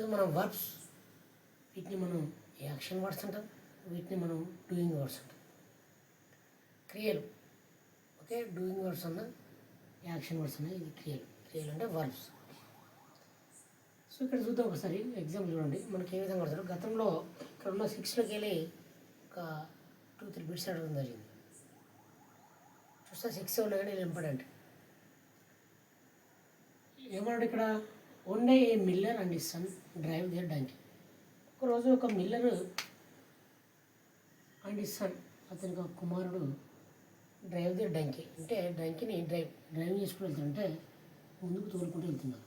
ఈరోజు మనం వర్బ్స్, వీటిని మనం యాక్షన్ వర్డ్స్ అంటాం, వీటిని మనం డూయింగ్ వర్డ్స్ అంటాం. క్రియలు, ఓకే, డూయింగ్ వర్డ్స్ అన్న యాక్షన్ వర్డ్స్ అన్న, ఇది క్రియలు అంటే వర్బ్స్. సో ఇక్కడ చూద్దాం ఒకసారి ఎగ్జాంపుల్ చూడండి, మనకి ఏ విధంగా పడతారు. గతంలో ఇక్కడ ఉన్న 6లోకి వెళ్ళి ఒక 2-3 బిట్స్ అడగడం జరిగింది. చూస్తే 6 ఉన్నాయి కానీ ఇంపార్టెంట్. ఏమన్నాడు ఇక్కడ, one day a miller and his son drive their donkey. ఒకరోజు ఒక మిల్లర్ అండ్ హిస్ సన్, అతనికి ఒక కుమారుడు డ్రైవ్ దేర్ డంకీ, అంటే డంకీని డ్రైవింగ్ చేసుకుని వెళ్తుంటే ముందుకు తోలుకుంటూ వెళ్తున్నారు.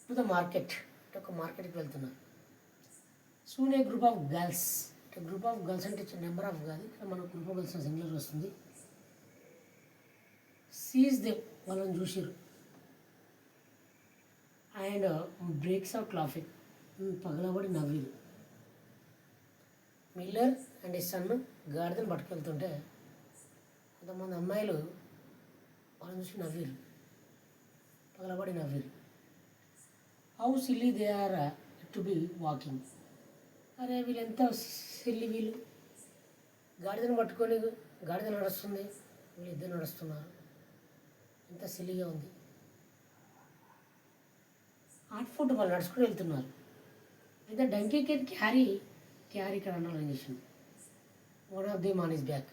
టు ద మార్కెట్, అంటే ఒక మార్కెట్కి వెళ్తున్నారు. Soon a group of girls, అంటే గ్రూప్ ఆఫ్ గర్ల్స్ అంటే నెంబర్ ఆఫ్ కాదు, ఇక్కడ మన గ్రూప్ ఆఫ్ గర్ల్స్ సింగులర్ వస్తుంది. సీజ్ దెమ్, వాళ్ళని చూసిరు. అండ్ బ్రేక్స్ అవుట్ లాఫింగ్, పగలబడి నవ్విరు. మిల్లర్ అండ్ హిస్ సన్ గాడిదను పట్టుకెళ్తుంటే కొంతమంది అమ్మాయిలు వాళ్ళని చూసి నవ్విరు, పగలబడి నవ్విరు. How silly they are to be walking, అరే వీళ్ళు ఎంత సిల్లి, వీళ్ళు గాడిదను పట్టుకొని గాడిద నడుస్తుంది, వీళ్ళు ఇద్దరు నడుస్తున్నారు, ఎంత సిల్లిగా ఉంది. హాట్ ఫుడ్ వాళ్ళు నడుచుకుని వెళ్తున్నారు. అయితే డంకీ కెన్ క్యారీ ఇక్కడ అనాలని చేసింది. One of దిమ్ on his back,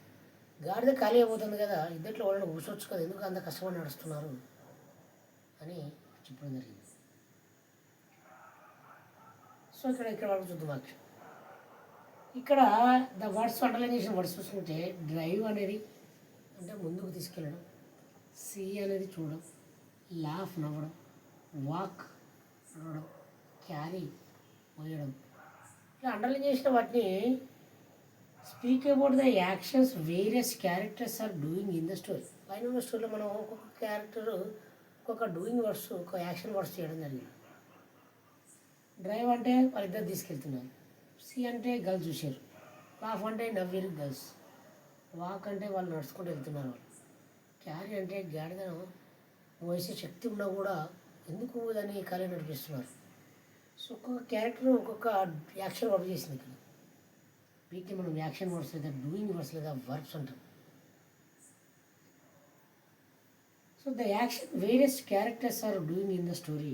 గాడిద ఖాళీ అయిపోతుంది కదా, ఇద్దట్లో వాళ్ళని కూర్చోవచ్చు కదా, ఎందుకు అంత కష్టపడి నడుస్తున్నారు అని చెప్పడం జరిగింది. సో ఇక్కడ వరకు చూద్దాం. ఇక్కడ ద వర్డ్స్ అండర్లైన్ చేసిన వర్డ్స్ చూసుకుంటే డ్రైవ్ అనేది అంటే ముందుకు తీసుకెళ్ళడం, సీ అనేది చూడడం, లాఫ్ నవ్వడం, వాక్ నడవడం, క్యారీ మోయడం. ఇలా అండర్లైన్ చేసిన వాటిని speak about the actions various characters are doing in the story. పైన ఉన్న స్టోరీలో మనం ఒక్కొక్క క్యారెక్టర్ ఒక్కొక్క డూయింగ్ వర్డ్స్, ఒక యాక్షన్ వర్డ్స్ చేయడం జరిగింది. డ్రైవ్ అంటే వాళ్ళిద్దరు తీసుకెళ్తున్నారు, సి అంటే గర్ల్స్ చూశారు, లాఫ్ అంటే నవ్వేరు గర్ల్స్, వాక్ అంటే వాళ్ళు నడుచుకుంటూ వెళ్తున్నారు వాళ్ళు, క్యారీ అంటే గాడిదను మోసే శక్తి ఉన్నా కూడా ఎందుకు దాన్ని ఖాళీ నడిపిస్తున్నారు. సో ఒక్కొక్క క్యారెక్టర్ ఒక్కొక్క యాక్షన్ వర్డ్ చేసింది. ఇక్కడ వీటిని మనం యాక్షన్ వర్డ్స్ లేదా డూయింగ్ వర్డ్స్ లేదా వర్బ్స్ అంటాం. So the action various characters are doing in the story,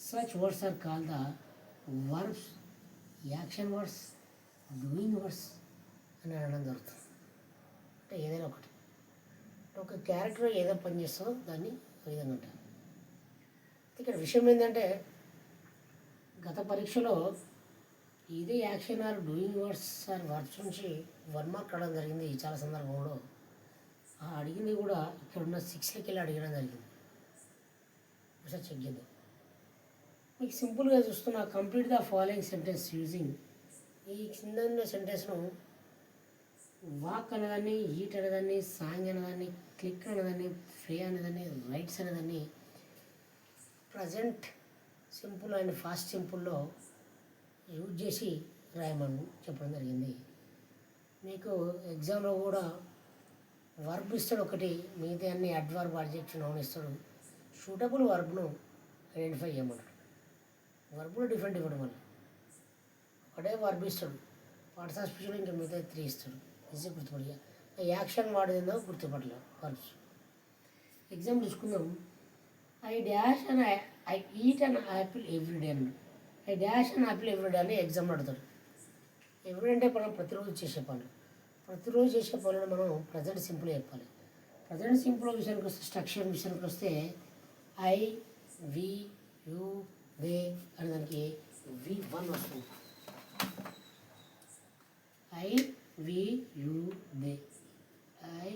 such words are call the verbs, action words, doing words అని అనడం జరుగుతుంది. అంటే ఏదైనా ఒకటి, ఒక క్యారెక్టర్ ఏదైనా పని చేస్తుందో దాన్ని విధంగా అంటారు. ఇక్కడ విషయం ఏంటంటే గత పరీక్షలో ఇదే action or doing words or verbs నుంచి 1 మార్క్ అడగడం జరిగింది. చాలా సందర్భంలో అడిగింది కూడా ఇక్కడ ఉన్న 6లోకి వెళ్ళి అడగడం జరిగింది. ఒకసారి చెక్ చేద్దాం. మీకు సింపుల్గా చూస్తున్నా, complete the following sentence using, ఈ కింద ఉన్న సెంటెన్స్ను వాక్ అనేదాన్ని, ఈట్ అనేదాన్ని, సాంగ్ అనేదాన్ని, క్లిక్ అనేదాన్ని, ఫ్రే అనేదాన్ని, రైట్స్ అనేదాన్ని ప్రజెంట్ సింపుల్ అండ్ ఫాస్ట్ సింపుల్లో యూజ్ చేసి రాయమని చెప్పడం జరిగింది. మీకు ఎగ్జామ్లో కూడా వర్బ్ ఇస్తాడు ఒకటి, మిగతా అన్ని అడ్వర్బ్, అడ్జెక్టివ్, నౌన్ ఇస్తాడు. సూటబుల్ వర్బ్ను ఐడెంటిఫై చేయమంటాడు. వర్బ్లో డిఫరెంట్ ఇవ్వడం వల్ల ఒకటే వర్బ్ ఇస్తాడు, పార్ట్స్ ఆఫ్ స్పీచ్లో ఇంకా మిగతా 3 ఇస్తాడు. ఈజీ గుర్తుపడిగా యాక్షన్ వాడేదో గుర్తుపట్టలేదు వర్బ్స్. ఎగ్జాంపుల్ చూసుకుందాం. I dash and I eat an apple everyday అన్నాడు. I dash and apple everyday అని ఎగ్జామ్ అడుగుతాడు. ఎవ్రీడే అంటే మనం ప్రతిరోజు చేసే పనులు, ప్రతిరోజు చేసే పనులను మనం ప్రజెంట్ సింపుల్ చెప్పాలి. ప్రజెంట్ సింపుల్ విషయానికి వస్తే, స్ట్రక్చర్ విషయానికి వస్తే ఐ, వి, యూ, దే అనే దానికి V1 వస్తుంది. I, we, you, they, I,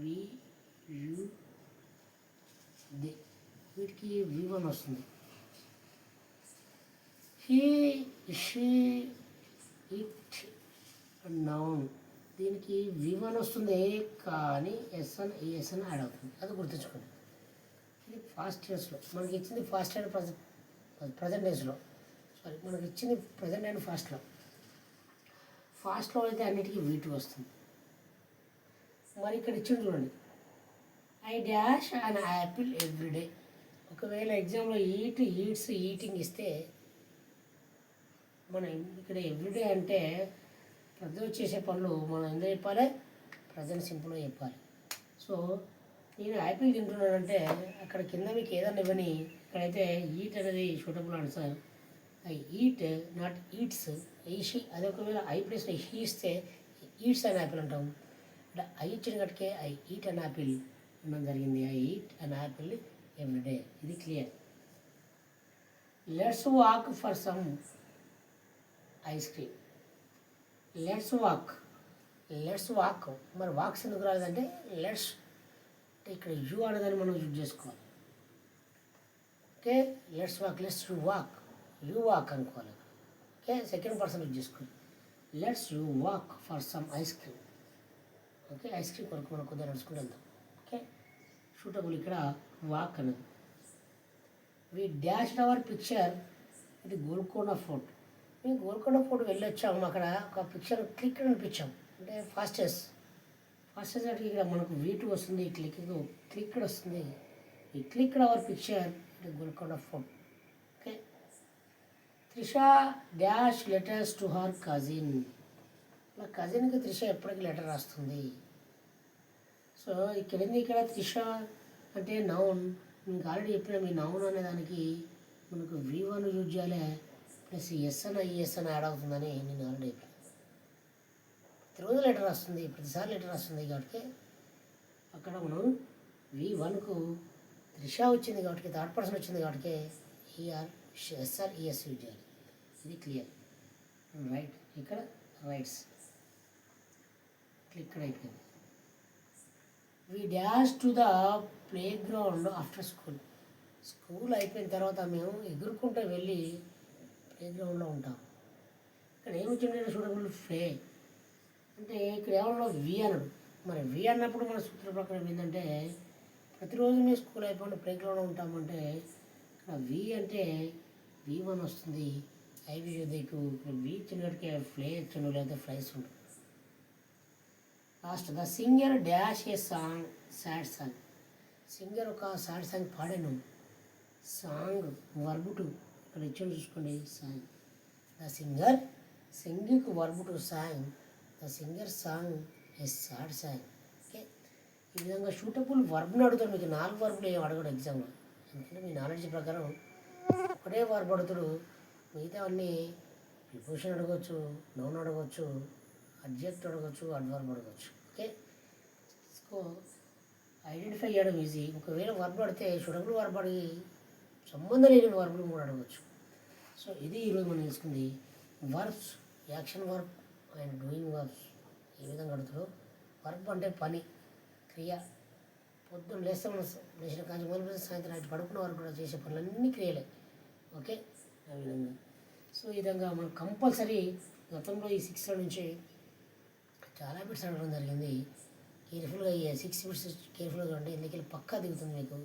we, you, they, వీటికి V1 వస్తుంది. హీ, షీ, ఇట్, నౌన్, దీనికి V1 వస్తుంది కానీ ఎస్ఎన్ ఏఎస్ఎన్ యాడ్ అవుతుంది. అది గుర్తుంచుకోండి. ఇది ఫాస్ట్ టెన్స్లో మనకి ఇచ్చింది, ఫాస్ట్ అండ్ ప్రజెంట్ టెన్స్లో, సారీ మనకి ఇచ్చింది ప్రజెంట్ అండ్ ఫాస్ట్లో. ఫాస్ట్లో అయితే అన్నిటికీ V2 వస్తుంది. మరి ఇక్కడ ఇచ్చింది చూడండి, I dash an apple everyday. ఒకవేళ ఎగ్జామ్లో ఈట్స్ ఈటింగ్ ఇస్తే మనం ఇక్కడ ఎవ్రీడే అంటే ప్రజెంట్ చేసే పనులు మనం ఎందుకు చెప్పాలి, ప్రజెంట్ సింపుల్గా చెప్పాలి. సో నేను యాపిల్ తింటున్నానంటే అక్కడ కింద మీకు ఏదన్నా ఇవ్వని, ఇక్కడైతే ఈట్ అనేది suitable answer. I eat not eats. ఈషి అదే ఒకవేళ ఐ ప్లేస్లో హీ ఇస్తే ఈట్స్ అన్ యాపిల్ అంటాం. అంటే ఐ ఇచ్చిన కట్టుకే ఐ ఈట్ అన్ యాపిల్ అనడం జరిగింది. I eat an apple everyday. ఇది clear. Let's walk for some ice cream. Let's walk. మరి వాక్స్ ఎందుకు రాలేదంటే లెట్స్ అంటే ఇక్కడ యూ అనేదాన్ని మనం యూజ్ చేసుకోవాలి. ఓకే, లెట్స్ యూ వాక్ అనుకోవాలి. ఓకే, సెకండ్ పర్సన్ యూజ్ చేసుకోవాలి. Let's you walk for some ice cream. Okay, ice cream కొరకు మనం కొద్దిగా నడుచుకుంటూ వెళ్దాం. ఓకే, షూటబుల్ ఇక్కడ వాక్ అనేది. వి డాష్డ్ అవర్ పిక్చర్ ఇది గోల్కొండ ఫోర్ట్. మేము గోల్కొండ ఫోర్ట్ వెళ్ళొచ్చాము. అక్కడ ఒక పిక్చర్ క్లిక్ అనిపించాం అంటే ఫాస్టెస్ట్ అంటే ఇక్కడ మనకు V2 వస్తుంది, క్లిక్ వస్తుంది. ఈ క్లిక్డ్ అవర్ పిక్చర్ ఇది Golconda fort. Okay, Trisha dash letters to her cousin. నా కజిన్కి త్రిష ఎప్పటికీ లెటర్ రాస్తుంది. సో ఇక్కడ త్రిష అంటే నౌన్. మీకు ఆల్రెడీ చెప్పిన మీ నౌన్ అనే దానికి మనకు V1 యూజ్ చేయాలి, ప్లస్ ఈఎస్ అని యాడ్ అవుతుందని నేను ఆల్రెడీ చెప్పాను. ప్రతిరోజు లెటర్ వస్తుంది, ప్రతిసారి లెటర్ వస్తుంది కాబట్టి అక్కడ మనం V1కు త్రిష వచ్చింది కాబట్టి, థర్డ్ పర్సన్ వచ్చింది కాబట్టి ఈఎస్ యూజ్ చేయాలి. ఇది క్లియర్. రైట్, ఇక్కడ రైట్స్ క్లిక్ అయిపోయింది. We dash to the play ground after school అయిపోయిన తర్వాత మేము ఎగురుకుంటూ వెళ్ళి ప్లే గ్రౌండ్లో ఉంటాం. ఇక్కడ ఏమి వచ్చిందంటే సూటబుల్ ప్లే అంటే ఇక్కడ ఏమన్నా వి అన్నాడు. మరి వి అన్నప్పుడు మన సూత్ర ప్రకారం ఏంటంటే ప్రతిరోజు మేము స్కూల్ అయిపోయిన ప్లే గ్రౌండ్లో ఉంటామంటే ఇక్కడ వి అంటే V1 వస్తుంది. ఐవి దిక్కు ఇక్కడ వి చిన్నటికే ఫ్లే ఇచ్చిండు లేదా ఫ్లైస్ ఉంటుంది. Last the singer dash A song sad song. Singer ఒక సాడ్ సాంగ్ పాడాను. సాంగ్ వర్బ్ టు ఇక్కడ ఇచ్చాడు చూసుకోండి. Song the singer singing verb to song. The singer song A sad song. Okay, ఈ విధంగా షూటబుల్ వర్బ్ని అడుగుతాడు. మీకు 4 వర్బులు ఏమి అడగడు ఎగ్జామ్లో, ఎందుకంటే మీ నాలెడ్జ్ ప్రకారం ఒకటే వర్బ్ అడుగుతాడు. మిగతా అన్నీ ప్రిపోజిషన్ అడగవచ్చు, నౌన్ అడగవచ్చు, అడ్జెక్ట్ అడగవచ్చు, అడ్వర్బ్ అడగవచ్చు. ఓకే, సో ఐడెంటిఫై చేయడం ఈజీ. ఒకవేళ వర్బ్ అడితే షూటబుల్ వర్బ్ అడిగి సంబంధం లేని వర్బులు కూడా అడగవచ్చు. సో ఇది ఈరోజు మనం తెలుసుకుంది. Verbs, action verb and doing verbs ఏ విధంగా అడుగుతాడు. వర్బ్ అంటే పని, క్రియ. పొద్దున్న లేచిన కాంచి మొదలు సాయంత్రం నైట్ పడుకున్న వరకు కూడా చేసే పనులన్నీ క్రియలే. ఓకే, ఆ విధంగా. సో ఈ విధంగా మనం కంపల్సరీ గతంలో ఈ 6 నుంచి చాలా బిట్స్ అడగడం జరిగింది. కేర్ఫుల్గా ఈ 6 బిట్స్ కేర్ఫుల్గా ఉంటే ఎందుకు పక్కా దిగుతుంది మీకు.